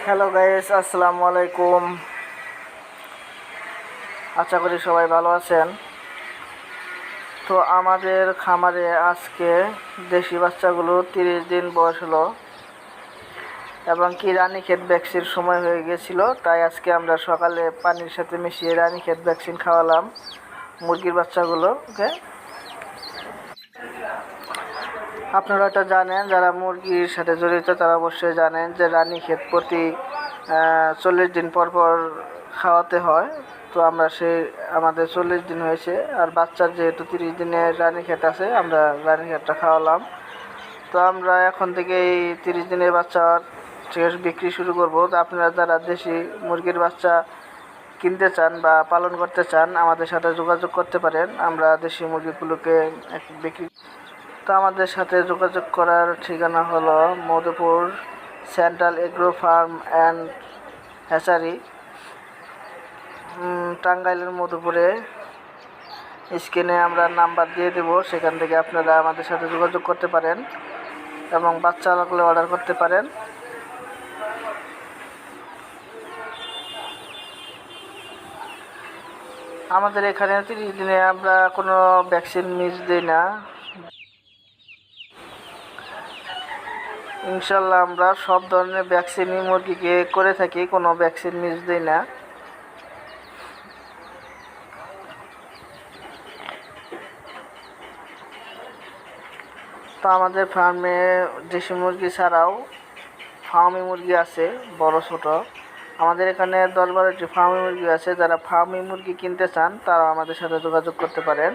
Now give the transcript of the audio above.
Hello guys, আসসালামু আলাইকুম। আশা করি সবাই ভালো আছেন। তো আমাদের খামারে আজকে দেশি বাচ্চাগুলো 30 দিন বয়স হলো এবং কি রানীক্ষেত ভ্যাকসিন সময় হয়ে গেছিল, তাই আজকে আমরা সকালে পানির সাথে মিশিয়ে রানীক্ষেত ভ্যাকসিন খাওয়ালাম মুরগির বাচ্চাগুলোকে। আপনারা এটা জানেন, যারা মুরগির সাথে জড়িত তারা অবশ্যই জানেন যে রানীক্ষেত প্রতি 40 দিন পর পর খাওয়াতে হয়। তো আমরা আমাদের 40 দিন হয়েছে, আর বাচ্চার যেহেতু 30 দিনের রানীক্ষেত আছে, আমরা রানীক্ষেতটা খাওয়ালাম। তো আমরা এখন থেকে এই 30 দিনের বাচ্চার বিক্রি শুরু করব। তো আপনারা যারা দেশি মুরগির বাচ্চা কিনতে চান বা পালন করতে চান, আমাদের সাথে যোগাযোগ করতে পারেন। আমরা দেশি মুরগিগুলোকে বিক্রি। তো আমাদের সাথে যোগাযোগ করার ঠিকানা হলো Madhupur central agro farm and hatchery, টাঙ্গাইলের মধুপুরে। স্ক্রিনে আমরা নাম্বার দিয়ে দেব, সেখান থেকে আপনারা আমাদের সাথে যোগাযোগ করতে পারেন এবং বাচ্চা লাগলে অর্ডার করতে পারেন। আমাদের এখানে 30 দিনে আমরা কোনো ভ্যাকসিন মিস দিই না। ইনশাল্লাহ আমরা সব ধরনের ভ্যাকসিনই মুরগিকে করে থাকি, কোনো ভ্যাকসিন মিস দিই না। তো আমাদের ফার্মে দেশি মুরগি ছাড়াও ফার্মি মুরগি আছে, বড় ছোট। আমাদের এখানে 10-12টি ফার্মি মুরগি আছে। যারা ফার্মি মুরগি কিনতে চান তারা আমাদের সাথে যোগাযোগ করতে পারেন।